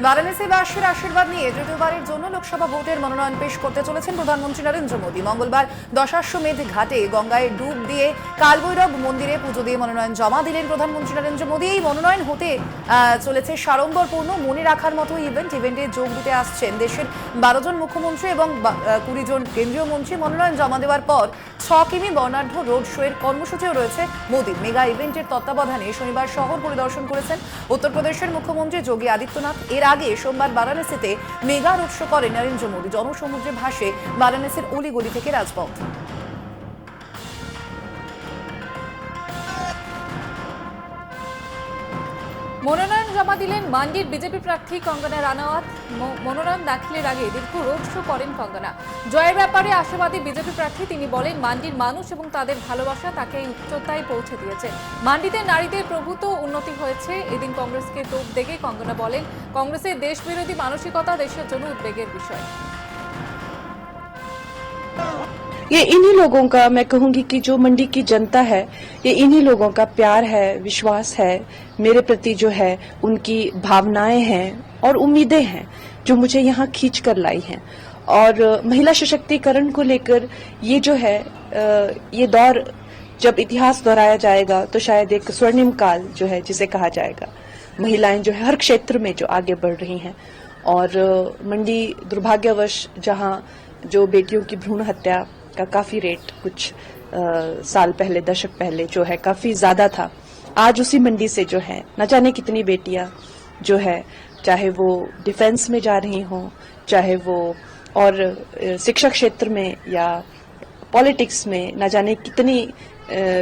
বারাণসীবাসীর আশীর্বাদ নিয়ে তৃতীয়বারের জন্য লোকসভা ভোটের মনোনয়ন পেশ করতে চলেছেন প্রধানমন্ত্রী নরেন্দ্র মোদী। মঙ্গলবার দশাশ্বমেধ ঘাটে গঙ্গায় ডুব দিয়ে কালভৈরব মন্দিরে পুজো দিয়ে মনোনয়ন জমা দিলেন প্রধানমন্ত্রী নরেন্দ্র মোদী। এই মনোনয়ন হতে চলেছে সাড়ম্বরপূর্ণ, মনে রাখার মতো ইভেন্টে যোগ দিতে আসছেন দেশের 12 জন মুখ্যমন্ত্রী এবং 20 জন কেন্দ্রীয় মন্ত্রী। মনোনয়ন জমা দেওয়ার পর 6 কিমি বর্ণাঢ্য রোড শো এর কর্মসূচিও রয়েছে মোদীর। মেগা ইভেন্টের তত্ত্বাবধানে শনিবার শহর পরিদর্শন করেছেন উত্তরপ্রদেশের মুখ্যমন্ত্রী যোগী আদিত্যনাথ। এর আগে সোমবার বারাণসীতে মেগা রোড শো করেন নরেন্দ্র মোদী। জনসমুদ্রে ভাসে বারাণসীর অলিগলি থেকে রাজপথ। মনোনয়ন জমা দিলেন মান্ডির বিজেপি প্রার্থী কঙ্গনা রানাওয়াত। মনোনয়ন দাখিলের আগে দীর্ঘ রোড শো করেন কঙ্গনা। জয়ের ব্যাপারে আশাবাদী বিজেপি প্রার্থী। তিনি বলেন, মান্ডির মানুষ এবং তাদের ভালোবাসা তাকে এই উচ্চতায় পৌঁছে দিয়েছে। মান্ডিতে নারীদের প্রভূত উন্নতি হয়েছে। এদিন কংগ্রেসকে তোপ দেখে কঙ্গনা বলেন, কংগ্রেসের দেশবিরোধী মানসিকতা দেশের জন্য উদ্বেগের বিষয়। ये इन्हीं लोगों का, मैं कहूंगी कि जो मंडी की जनता है, ये इन्हीं लोगों का प्यार है, विश्वास है मेरे प्रति, जो है उनकी भावनाएं हैं और उम्मीदें हैं जो मुझे यहाँ खींच कर लाई हैं। और महिला सशक्तिकरण को लेकर ये जो है ये दौर जब इतिहास दोहराया जाएगा तो शायद एक स्वर्णिम काल जो है जिसे कहा जाएगा। महिलाएं जो है हर क्षेत्र में जो आगे बढ़ रही हैं। और मंडी दुर्भाग्यवश जहाँ जो बेटियों की भ्रूण हत्या का काफी रेट कुछ साल पहले, दशक पहले जो है काफी ज्यादा था, आज उसी मंडी से जो है न जाने कितनी बेटियां जो है, चाहे वो डिफेंस में जा रही हों, चाहे वो और शिक्षा क्षेत्र में या पॉलिटिक्स में, न जाने कितनी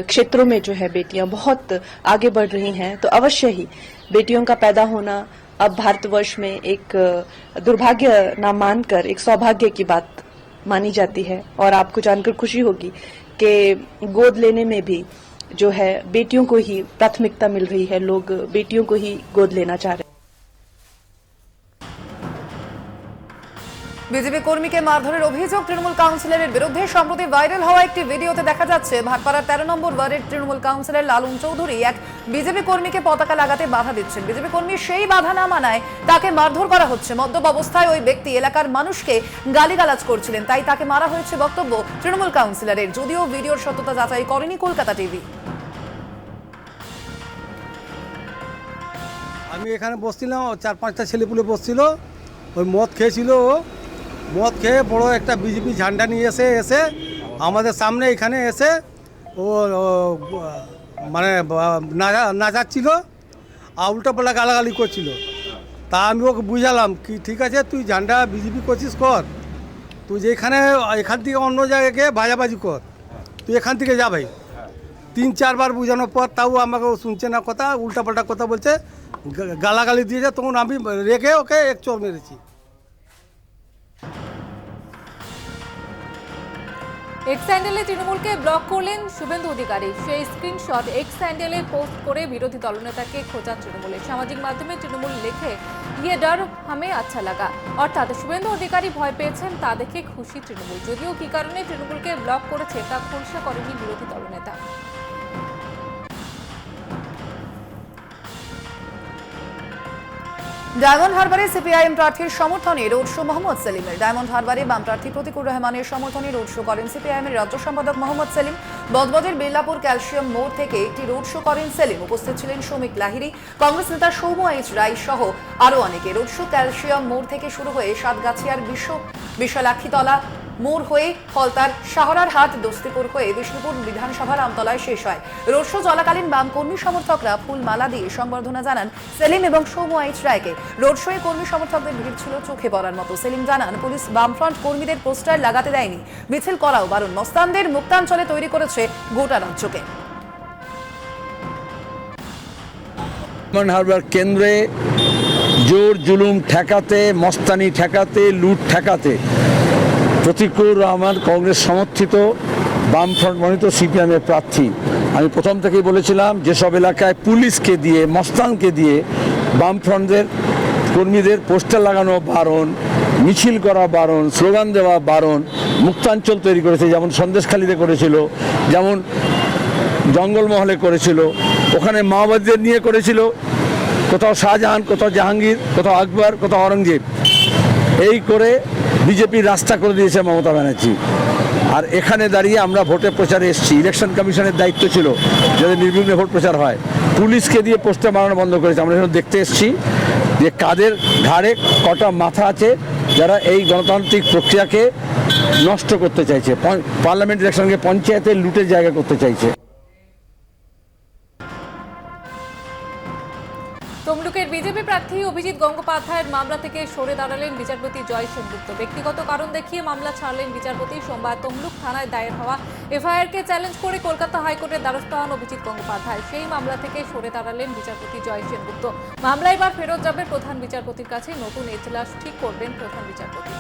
क्षेत्रों में जो है बेटियां बहुत आगे बढ़ रही हैं। तो अवश्य ही बेटियों का पैदा होना अब भारतवर्ष में एक दुर्भाग्य न मानकर एक सौभाग्य की बात मानी जाती है। और आपको जानकर खुशी होगी कि गोद लेने में भी जो है बेटियों को ही प्राथमिकता मिल रही है, लोग बेटियों को ही गोद लेना चाह रहे हैं। বিজেপি কর্মীকে মারধরের অভিযোগ তৃণমূল কাউন্সিলরের বিরুদ্ধে। সম্প্রতি ভাইরাল হওয়া একটি ভিডিওতে দেখা যাচ্ছে ভাটপাড়ার 13 নম্বর ওয়ার্ডের তৃণমূল কাউন্সিলর লালন চৌধুরী এক বিজেপি কর্মীকে পতাকা লাগাতে বাধা দিচ্ছেন। বিজেপি কর্মী সেই বাধা না মানায় তাকে মারধর করা হচ্ছে। মদ্যপ অবস্থায় ওই ব্যক্তি এলাকার মানুষকে গালিগালাজ করছিলেন, তাই তাকে মারা হয়েছে বক্তব্য তৃণমূল কাউন্সিলরের। যদিও ভিডিওর সত্যতা যাচাই করেনি কলকাতা টিভি। আমি এখানে বসছিলাম, 4-5টা ছেলেপুলে বসছিল, ওই মদ খেয়েছিল। মদ খেয়ে বড় একটা বিজেপি ঝান্ডা নিয়ে এসে আমাদের সামনে এখানে এসে ও মানে নাচাচ্ছিল আর উল্টোপাল্টা গালাগালি করছিল। তা আমি ওকে বুঝালাম কি, ঠিক আছে তুই ঝান্ডা বিজেপি করছিস কর, তুই যেখানে এখান থেকে অন্য জায়গায় গিয়ে ভাজাবাজি কর, তুই এখান থেকে যা ভাই। 3-4 বার বোঝানোর পর তাও আমাকে ও শুনছে না কথা, উল্টাপাল্টা কথা বলছে, গালাগালি দিয়েছে। তখন আমি রেখে ওকে এক চোর মেরেছি। এক্স হ্যান্ডেলে তৃণমূলকে ব্লক করলেন শুভেন্দু অধিকারী। সেই স্ক্রিনশট এক্স হ্যান্ডেলে পোস্ট করে বিরোধী দলনেতাকে খোঁজা তৃণমূলের। সামাজিক মাধ্যমে তৃণমূল লেখে, ইয়ে ডর হামে আচ্ছা লাগা, অর্থাৎ শুভেন্দু অধিকারী ভয় পেয়েছেন, তা দেখে খুশি তৃণমূল। যদিও কি কারণে তৃণমূলকে ব্লক করেছে তা খোলসা করেনি বিরোধী দলনেতা। ডায়মন্ড হারবারে সিপিআইএম প্রার্থীর সমর্থনে রোড শো মোহাম্মদ সেলিমের। ডায়মন্ড হারবারে বাম প্রার্থী প্রতিকুর রহমানের সমর্থনে রোড শো করেন সিপিআইএমের রাজ্য সম্পাদক মোহাম্মদ সেলিম। বজবজের বেল্লাপুর ক্যালসিয়াম মোড় থেকে একটি রোড শো করেন সেলিম। উপস্থিত ছিলেন শ্রমিক লাহিড়ী, কংগ্রেস নেতা সৌম্য এইচ রায় সহ আরও অনেকে। রোড শো ক্যালসিয়াম মোড় থেকে শুরু হয়ে সাতগাছিয়ার বিশালাক্ষীতলা মোড় হয়ে ফলতার শাহরার হাট দস্তিপুর হয়ে বিষ্ণুপুর বিধানসভার আমতলায় শেষ হয়। রোড শো চলাকালীন বাম কর্মী সমর্থকরা ফুলমালা দিয়ে সংবর্ধনা জানান সেলিম এবং সৌম্য এইচ রায়কে। রোড শোয়ে কর্মী সমর্থকদের ভিড় ছিল চোখে পড়ার মতো। সেলিম জানান, পুলিশ বামফ্রন্ট কর্মীদের পোস্টার লাগাতে দেয়নি, মিছিল করাও বারণ। মস্তানদের মুক্তাঞ্চলে তৈরি করেছে গোটা রাজ্যকে। ডায়মন্ড হারবার কেন্দ্রে জোর জুলুম ঠেকাতে, মস্তানি ঠেকাতে, লুট ঠেকাতে প্রতিকুর রহমান কংগ্রেস সমর্থিত বামফ্রন্ট মনোনীত সিপিএমের প্রার্থী। আমি প্রথম থেকেই বলেছিলাম, যেসব এলাকায় পুলিশকে দিয়ে, মস্তানকে দিয়ে বামফ্রন্টের কর্মীদের পোস্টার লাগানো বারণ, মিছিল করা বারণ, স্লোগান দেওয়া বারণ, মুক্তাঞ্চল তৈরি করেছে, যেমন সন্দেশখালীতে করেছিল, যেমন জঙ্গলমহলে করেছিল, ওখানে মাওবাদীদের নিয়ে করেছিল, কোথাও শাহজাহান, কোথাও জাহাঙ্গীর, কোথাও আকবর, কোথাও অরঙ্গজেব, এই করে বিজেপির রাস্তা করে দিয়েছে মমতা ব্যানার্জি। আর এখানে দাঁড়িয়ে আমরা ভোটে প্রচারে এসেছি। ইলেকশন কমিশনের দায়িত্ব ছিল যাতে নির্বিঘ্নে ভোট প্রচার হয়, পুলিশকে দিয়ে পোস্টার মারানো বন্ধ করেছে। আমরা এখানে দেখতে এসেছি যে কাদের ঘাড়ে কটা মাথা আছে যারা এই গণতান্ত্রিক প্রক্রিয়াকে নষ্ট করতে চাইছে, পার্লামেন্ট ইলেকশনকে পঞ্চায়েতের লুটের জায়গা করতে চাইছে। তমলুকের বিজেপি প্রার্থী অভিজিৎ গঙ্গোপাধ্যায়ের মামলা থেকে সরে দাঁড়ালেন বিচারপতি জয় সেনগুপ্ত। ব্যক্তিগত কারণ দেখিয়ে মামলা ছাড়লেন বিচারপতি। সোমবার তমলুক থানায় দায়ের হওয়া এফআইআরকে চ্যালেঞ্জ করে কলকাতা হাইকোর্টের দ্বারস্থ হন অভিজিৎ গঙ্গোপাধ্যায়। সেই মামলা থেকে সরে দাঁড়ালেন বিচারপতি জয় সেনগুপ্ত। মামলা এবার ফেরত যাবে প্রধান বিচারপতির কাছে। নতুন এজলাস ঠিক করবেন প্রধান বিচারপতি।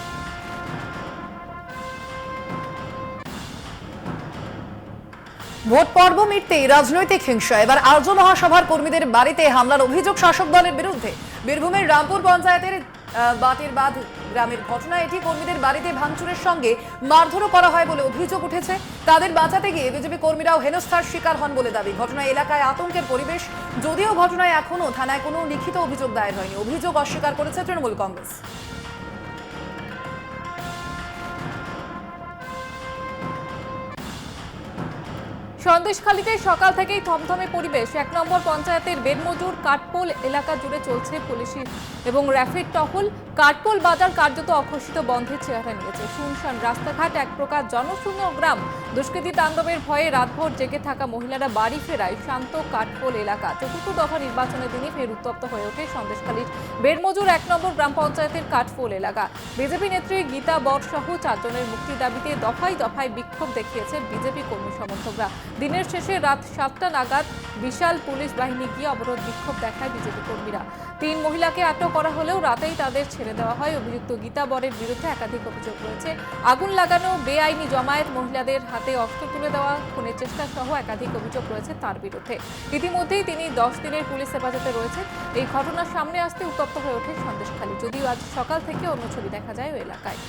ভোট পর্ব মিটতেই রাজনৈতিক হিংসা। এবার আর্য মহাসভার কর্মীদের বাড়িতে হামলার অভিযোগ শাসক দলের বিরুদ্ধে। বীরভূমের রামপুর পঞ্চায়েতের বাতিরবাদ গ্রামের ঘটনা এটি। কর্মীদের বাড়িতে ভাঙচুরের সঙ্গে মারধরও করা হয় বলে অভিযোগ উঠেছে। তাদের বাঁচাতে গিয়ে বিজেপি কর্মীরাও হেনস্থার শিকার হন বলে দাবি। ঘটনায় এলাকায় আতঙ্কের পরিবেশ। যদিও ঘটনায় এখনো থানায় কোনো লিখিত অভিযোগ দায়ের হয়নি। অভিযোগ অস্বীকার করেছে তৃণমূল কংগ্রেস। সন্দেশখালীতে সকাল থেকেই থমথমে পরিবেশ। ১ নম্বর পঞ্চায়েতের বেদমজুর কাঠপোল এলাকা জুড়ে চলছে পুলিশি এবং র্যাফিড টহল। কাঠপোল বাজার কার্যত অঘোষিত বন্ধের চেহারা নিয়েছে। শুনশান রাস্তাঘাট, এক প্রকার জনশূন্য গ্রাম। দুষ্কৃতী তাণ্ডবের ভয়ে রাতভর জেগে থাকা মহিলারা বাড়ি ফেরায় শান্ত কাঠপোল এলাকা। চতুর্থ দফা নির্বাচনের দিনই ফের উত্তপ্ত হয়ে ওঠে সন্দেশখালীর বেদমজুর ১ নম্বর গ্রাম পঞ্চায়েতের কাঠপোল এলাকা। বিজেপি নেত্রী গীতা বর সহ ৪ জনের মুক্তির দাবিতে দফায় দফায় বিক্ষোভ দেখিয়েছে বিজেপি কর্মী সমর্থকরা। দিনের শেষে রাত ৭টা নাগাদ বিশাল পুলিশ বাহিনী গিয়ে অবরোধ বিক্ষোভ দেখায় বিজেপি কর্মীরা। ৩ মহিলাকে আটক করা হলেও রাতেই তাদের ছেড়ে দেওয়া হয়। অভিযুক্ত গীতা বরের বিরুদ্ধে একাধিক অভিযোগ রয়েছে। আগুন লাগানো, বেআইনি জমায়েত, মহিলাদের হাতে অস্ত্র তুলে দেওয়া, খুনের চেষ্টা সহ একাধিক অভিযোগ রয়েছে তার বিরুদ্ধে। ইতিমধ্যেই তিনি ১০ দিনের পুলিশ হেফাজতে রয়েছেন। এই ঘটনার সামনে আসতে উত্তপ্ত হয়ে ওঠে সন্দেশখালী। যদিও আজ সকাল থেকে অন্য ছবি দেখা যায় ওই এলাকায়।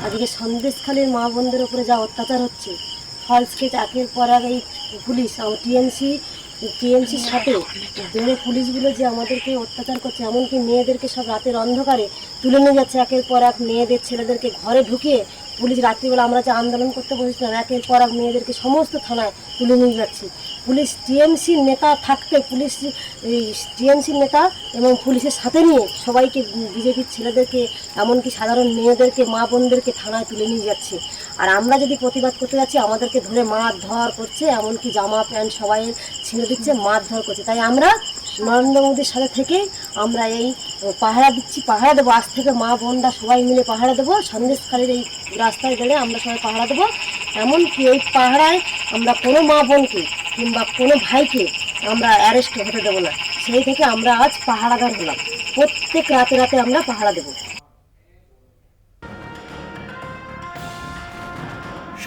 আজকে সন্দেশখালীর মা বোনদের উপরে যা অত্যাচার হচ্ছে, ফলস কেস একের পর এক এই পুলিশ টিএমসির সাথে বেড়ে পুলিশগুলো যে আমাদেরকে অত্যাচার করছে, এমনকি মেয়েদেরকে সব রাতের অন্ধকারে তুলে নিয়ে যাচ্ছে। একের পর এক মেয়েদের ছেলেদেরকে ঘরে ঢুকিয়ে পুলিশ রাত্রিবেলা আমরা যে আন্দোলন করতে বসেছিলাম, একের পর এক মেয়েদেরকে সমস্ত থানায় তুলে নিয়ে যাচ্ছে। পুলিশ টিএমসির নেতা থাকতে পুলিশ টিএমসির নেতা এবং পুলিশের সাথে নিয়ে সবাইকে, বিজেপির ছেলেদেরকে এমনকি সাধারণ মেয়েদেরকে, মা বোনদেরকে থানায় তুলে নিয়ে যাচ্ছে। আর আমরা যদি প্রতিবাদ করতে যাচ্ছি আমাদেরকে ধরে মারধর করছে, এমনকি জামা প্যান্ট সবাই ছিঁড়ে দিচ্ছে, মারধর করছে। তাই আমরা নরেন্দ্র মোদীর সাথে থেকে আমরা এই পাহারা দিচ্ছি, পাহারা দেবো। আজ থেকে মা বোনরা সবাই মিলে পাহারা দেবো। সন্দেশখালীর এই রাস্তায় গেলে আমরা সবাই পাহারা দেবো। এমনকি এই পাহারায় আমরা কোনো মা বোনকে কিংবা কোনো ভাইকে আমরা অ্যারেস্ট হতে দেবো না। সেই থেকে আমরা আজ পাহারাদার হলাম। প্রত্যেক রাতে রাতে আমরা পাহারা দেবো।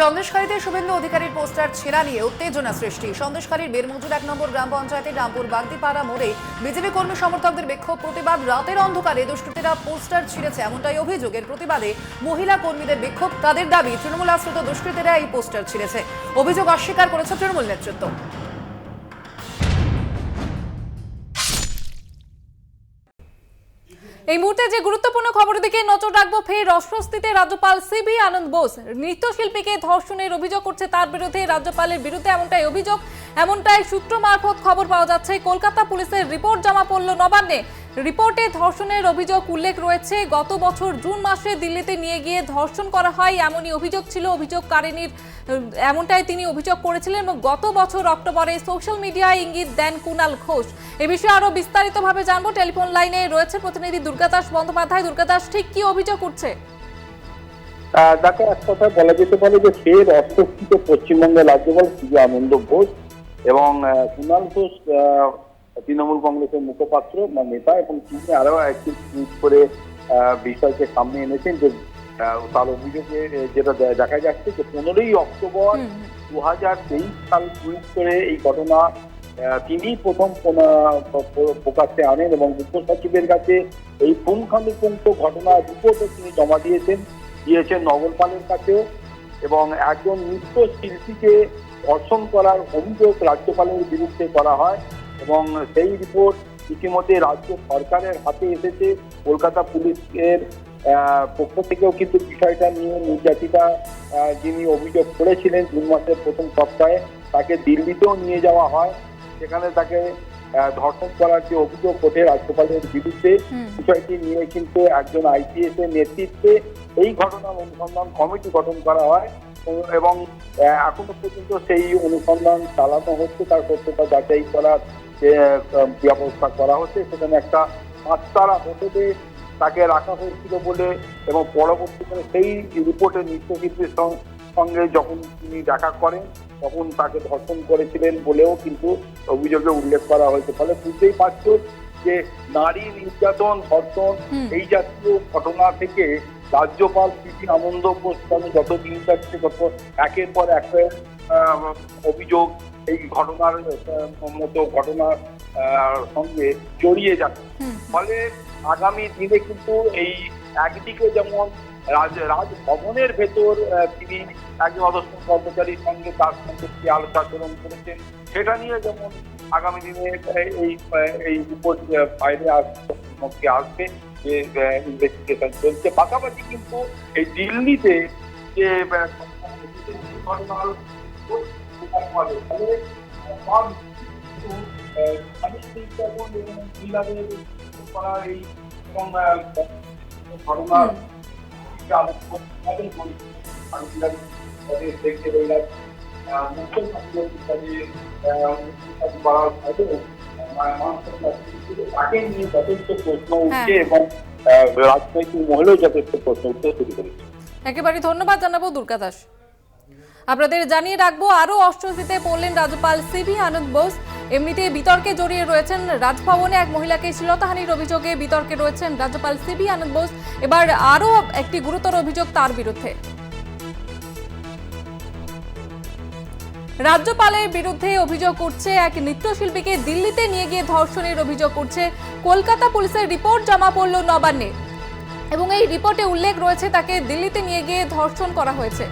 সন্দেশখালীতে শুভেন্দু অধিকারীর পোস্টার ছেঁড়া নিয়ে উত্তেজনা সৃষ্টি। সন্দেশখালীর বেরমজুর ১ নম্বর গ্রাম পঞ্চায়েতের রামপুর বাগদিপাড়া মোড়ে বিজেপি কর্মী সমর্থকদের বিক্ষোভ প্রতিবাদ। রাতের অন্ধকারে দুষ্কৃতীরা পোস্টার ছিঁড়েছে এমনটাই অভিযোগের প্রতিবাদে মহিলা কর্মীদের বিক্ষোভ। তাদের দাবি তৃণমূল আশ্রিত দুষ্কৃতীরা এই পোস্টার ছিঁড়েছে। অভিযোগ অস্বীকার করেছে তৃণমূল নেতৃত্ব। এই মুহূর্তে যে গুরুত্বপূর্ণ খবরের দিকে নজর রাখবো। ফের অস্বস্তিতে রাজ্যপাল সিবি আনন্দ বোস। নৃত্যশিল্পীকে ধর্ষণের অভিযোগ করছে তার বিরুদ্ধে, রাজ্যপালের বিরুদ্ধে এমনটাই অভিযোগ। এমনটাই সূত্র মারফত খবর পাওয়া যাচ্ছে। কলকাতা পুলিশের রিপোর্ট জমা পড়ল নবান্নে। রিপোর্টে ধর্ষণের অভিযোগ উল্লেখ রয়েছে। গত বছর জুন মাসে দিল্লিতে নিয়ে গিয়ে ধর্ষণ করা হয় এমনই অভিযোগ ছিল অভিযোগকারিনীর। এমনটাই তিনি অভিযোগ করেছিলেন এবং গত বছর অক্টোবরে সোশ্যাল মিডিয়ায় ইঙ্গিত দেন কুণাল ঘোষ। এ বিষয়ে আরো বিস্তারিতভাবে জানবো। টেলিফোন লাইনে রয়েছে প্রতিনিধি দুর্গাদাস বন্দ্যোপাধ্যায়। দুর্গাদাস, ঠিক কি অভিযোগ উঠছে? তাকে এক কথায় বলা যেতে পারে যে ফের অস্বস্তিত পশ্চিমবঙ্গের রাজ্যপাল সিবি আনন্দ বোস এবং কুণাল ঘোষ তৃণমূল কংগ্রেসের মুখপাত্র বা নেতা, এবং তিনি আরো একটি টুইট করে বিষয়কে সামনে এনেছেন যে তার অভিযোগে যেটা দেখা যাচ্ছে যে 15ই অক্টোবর 2023 সাল টুইট করে এই ঘটনা তিনি প্রথম প্রকাশ্যে আনেন এবং মুখ্য সচিবের কাছে এই পুঙ্খানুপুঙ্খ ঘটনা রিপোর্টও তিনি জমা দিয়েছেন নগরপালের কাছেও। এবং একজন নৃত্য শিল্পীকে ধর্ষণ করার অভিযোগ রাজ্যপালের বিরুদ্ধে করা হয় এবং সেই রিপোর্ট ইতিমধ্যে রাজ্য সরকারের হাতে এসেছে। কলকাতা পুলিশের পক্ষ থেকেও কিন্তু বিষয়টা নিয়ে নির্যাতিতা যিনি অভিযোগ করেছিলেন জুন মাসের প্রথম সপ্তাহে, তাকে দিল্লিতেও নিয়ে যাওয়া হয়। সেখানে তাকে ধর্ষণ করার যে অভিযোগ ওঠে রাজ্যপালের বিরুদ্ধে, বিষয়টি নিয়ে কিন্তু একজন আইপিএস এর নেতৃত্বে এই ঘটনার অনুসন্ধান কমিটি গঠন করা হয় এবং এখনো পর্যন্ত সেই অনুসন্ধান চালানো হচ্ছে, তার সত্যতা যাচাই করার যে ব্যবস্থা করা হচ্ছে। সেখানে একটা 5 তারা হোটেলে তাকে রাখা হয়েছিল বলে এবং পরবর্তীকালে সেই রিপোর্টে নৃত্যশিল্পীর সঙ্গে যখন তিনি দেখা করেন তখন তাকে ধর্ষণ করেছিলেন বলেও কিন্তু অভিযোগে উল্লেখ করা হয়েছে। ফলে বুঝতেই পারছো যে নারী নির্যাতন, ধর্ষণ এই জাতীয় ঘটনা থেকে রাজ্যপাল সিপি আনন্দ বোস যত দিন যাচ্ছে তত একের পর এক অভিযোগ এই ঘটনার মতো ঘটনার সঙ্গে জড়িয়ে যাচ্ছে। ফলে আগামী দিনে কিন্তু এই একদিকে যেমন রাজভবনের ভেতর তিনি একজন অধস্থ কর্মচারীর সঙ্গে তার সঙ্গে কি আলোচনা করেছেন সেটা নিয়ে যেমন আগামী দিনে এই রিপোর্ট বাইরে আসবে যে ইনভেস্টিগেশন চলছে। পাশাপাশি কিন্তু এই দিল্লিতে যে ঘটনার ঘটনার তাকে নিয়ে যথেষ্ট প্রশ্ন উঠছে এবং রাজনৈতিক মহলেও যথেষ্ট প্রশ্ন উঠতে শুরু করেছে। একেবারে ধন্যবাদ জানাবো দুর্গা দাস। আপনাদের জানিয়ে রাখবো আরো অস্বস্তিতে পড়লেন রাজ্যপাল সিবি আনন্দ বোস। এমনিতে বিতর্কে জড়িয়ে রয়েছেন রাজভবনে এক মহিলাকে শ্লীলতাহানির অভিযোগে বিতর্কে রয়েছেন রাজ্যপাল সিবি আনন্দ বোস। এবার আরো একটি গুরুতর অভিযোগ তার বিরুদ্ধে। রাজ্যপালের বিরুদ্ধে অভিযোগ উঠছে এক নৃত্যশিল্পীকে দিল্লিতে নিয়ে গিয়ে ধর্ষণের অভিযোগ উঠছে। কলকাতা পুলিশের রিপোর্ট জমা পড়ল নবান্নে এবং এই রিপোর্টে উল্লেখ রয়েছে তাকে দিল্লিতে নিয়ে গিয়ে ধর্ষণ করা হয়েছে।